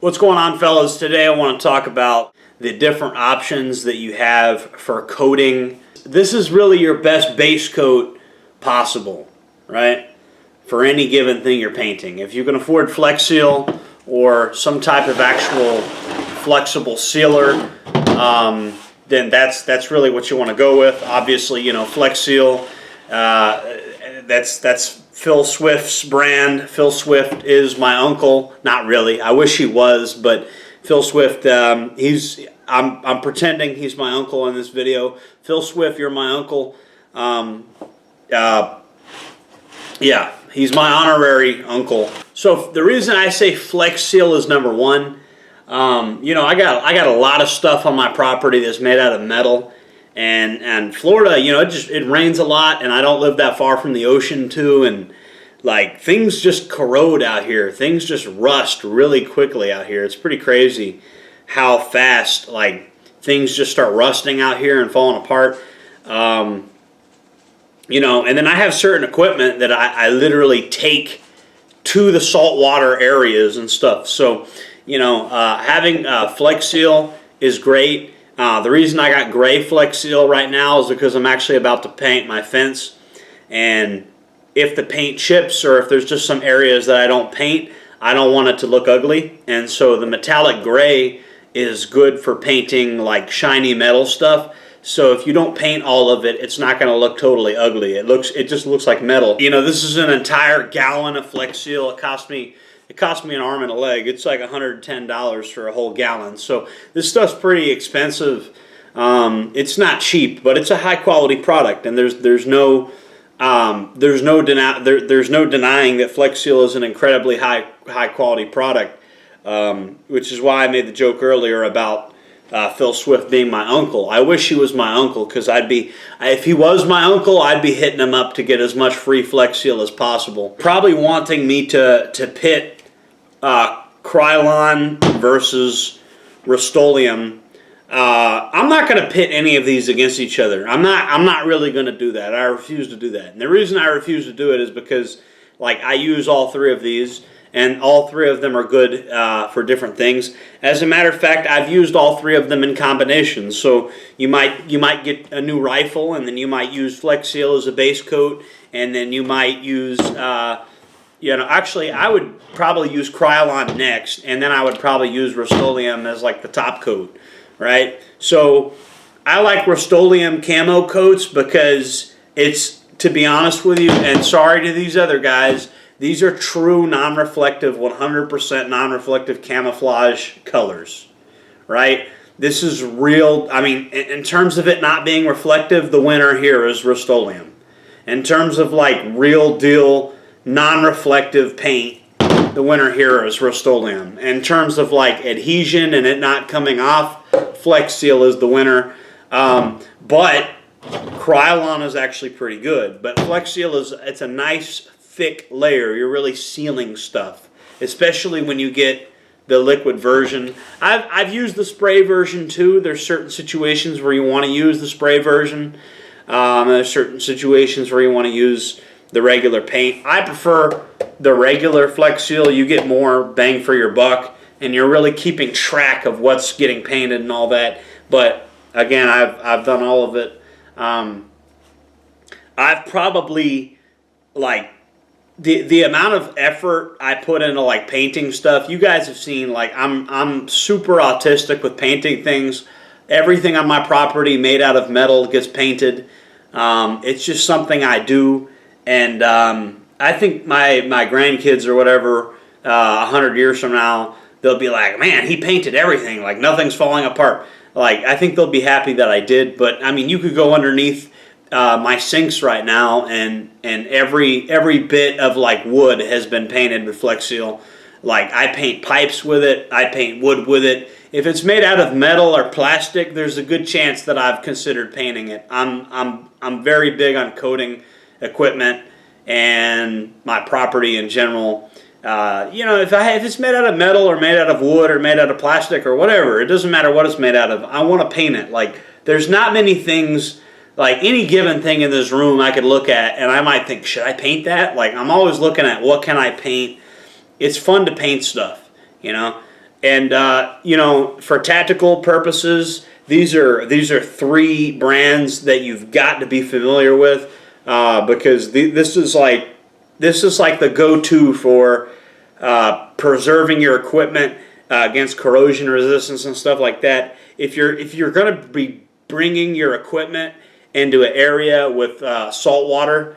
What's going on, fellas? Today I want to talk about the different options that you have for coating. This is really your best base coat possible, right? For any given thing you're painting. If you can afford Flex Seal or some type of actual flexible sealer, then that's really what you want to go with. Obviously, you know, Flex Seal, that's Phil Swift's brand. Phil Swift is my uncle. Not really. I wish he was, but Phil Swift, I'm pretending he's my uncle in this video. Phil Swift, you're my uncle. Yeah, he's my honorary uncle. So the reason I say Flex Seal is number one, you know, I got a lot of stuff on my property that's made out of metal. And Florida, you know, it rains a lot, and I don't live that far from the ocean too, and like things just corrode out here. Things just rust really quickly out here. It's pretty crazy how fast like things just start rusting out here and falling apart. You know, and then I have certain equipment that I literally take to the saltwater areas and stuff. So, you know, having Flex Seal is great. The reason I got gray Flex Seal right now is because I'm actually about to paint my fence, and if the paint chips or if there's just some areas that I don't paint, I don't want it to look ugly. And so the metallic gray is good for painting like shiny metal stuff. So if you don't paint all of it, it's not going to look totally ugly. It just looks like metal. You know, this is an entire gallon of Flex Seal. It cost me an arm and a leg. It's like $110 for a whole gallon. So this stuff's pretty expensive. It's not cheap, but it's a high quality product, and there's no denying that Flex Seal is an incredibly high quality product. Which is why I made the joke earlier about Phil Swift being my uncle. I wish he was my uncle, because if he was my uncle, I'd be hitting him up to get as much free Flex Seal as possible. Probably wanting me to pit Krylon versus Rustoleum. I'm not going to pit any of these against each other. I'm not really going to do that. I refuse to do that. And the reason I refuse to do it is because like I use all three of these, and all three of them are good for different things. As a matter of fact, I've used all three of them in combination. So you might get a new rifle, and then you might use Flex Seal as a base coat, and then you might use you know, actually, I would probably use Krylon next, and then I would probably use Rustoleum as like the top coat, right? So I like Rustoleum camo coats because it's, to be honest with you, and sorry to these other guys, these are true non-reflective, 100% non-reflective camouflage colors, right? This is real. I mean, in terms of it not being reflective, the winner here is Rustoleum. In terms of like real deal non-reflective paint, the winner here is Rustoleum. In terms of like adhesion and it not coming off, Flex Seal is the winner. But Krylon is actually pretty good. But Flex Seal it's a nice thick layer. You're really sealing stuff, especially when you get the liquid version. I've used the spray version too. There's certain situations where you want to use the spray version. There's certain situations where you want to use the regular paint. I prefer the regular Flex Seal. You get more bang for your buck, and you're really keeping track of what's getting painted and all that. But again, I've done all of it. I've probably like the amount of effort I put into like painting stuff. You guys have seen, like I'm super autistic with painting things. Everything on my property made out of metal gets painted. It's just something I do. And I think my grandkids or whatever, 100 years from now, they'll be like, man, he painted everything, like nothing's falling apart. Like, I think they'll be happy that I did. But I mean, you could go underneath my sinks right now, and every bit of like wood has been painted with Flex Seal. Like, I paint pipes with it, I paint wood with it. If it's made out of metal or plastic, there's a good chance that I've considered painting it. I'm very big on coating equipment and my property in general. You know, if it's made out of metal or made out of wood or made out of plastic or whatever, it doesn't matter what it's made out of. I want to paint it. Like, there's not many things, like any given thing in this room I could look at and I might think, should I paint that? Like, I'm always looking at what can I paint. It's fun to paint stuff, you know. And you know, for tactical purposes, these are 3 brands that you've got to be familiar with, because this is like the go-to for preserving your equipment against corrosion resistance and stuff like that. If you're going to be bringing your equipment into an area with salt water,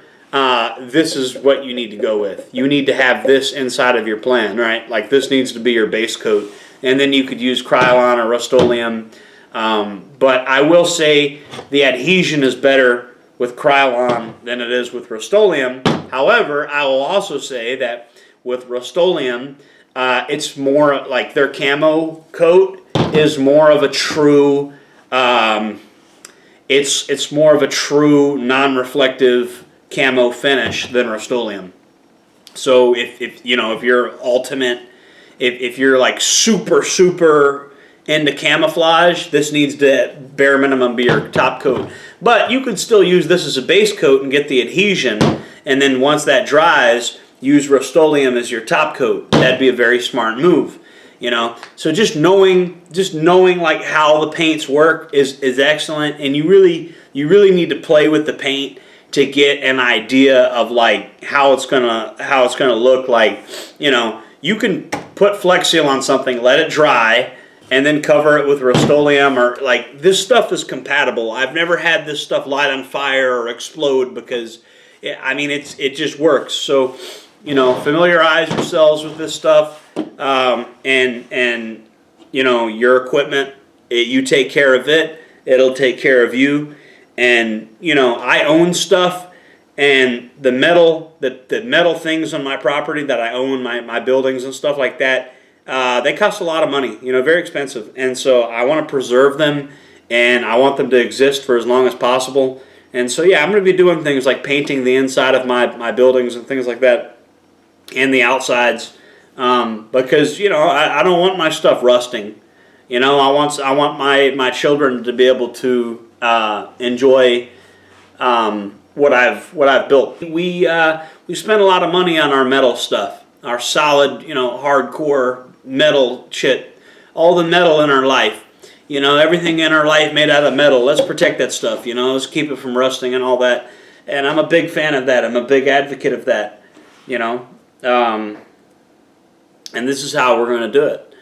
this is what you need to go with. You need to have this inside of your plan, right? Like this needs to be your base coat, and then you could use Krylon or Rustoleum. But I will say the adhesion is better with Krylon than it is with Rustoleum. However, I will also say that with Rustoleum, it's more like their camo coat is more of a true. It's more of a true non-reflective camo finish than Rustoleum. So if you know, if you're ultimate, if you're like super into camouflage, this needs to bare minimum be your top coat. But you could still use this as a base coat and get the adhesion, and then once that dries, use Rustoleum as your top coat. That'd be a very smart move, you know. So just knowing like how the paints work is excellent, and you really need to play with the paint to get an idea of like how it's gonna look. Like, you know, you can put Flex Seal on something, let it dry, and then cover it with Rustoleum, or like this stuff is compatible. I've never had this stuff light on fire or explode because, I mean, it just works. So, you know, familiarize yourselves with this stuff, and you know, your equipment. You take care of it, it'll take care of you. And you know, I own stuff, and the metal things on my property that I own, my buildings and stuff like that, they cost a lot of money, you know, very expensive. And so I want to preserve them, and I want them to exist for as long as possible. And so yeah, I'm going to be doing things like painting the inside of my buildings and things like that, and the outsides, because you know, I don't want my stuff rusting. You know, I want my children to be able to enjoy what I've built. We spend a lot of money on our metal stuff, our solid, you know, hardcore metal shit, all the metal in our life. You know, everything in our life made out of metal. Let's protect that stuff. You know, let's keep it from rusting and all that. And I'm a big fan of that. I'm a big advocate of that. You know, and this is how we're going to do it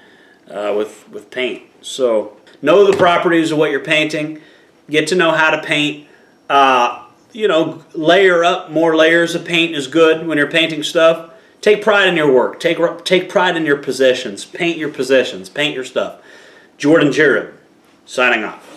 with paint. So know the properties of what you're painting. Get to know how to paint. You know, layer up. More layers of paint is good when you're painting stuff. Take pride in your work. Take pride in your possessions. Paint your possessions. Paint your stuff. Jordan Jared, signing off.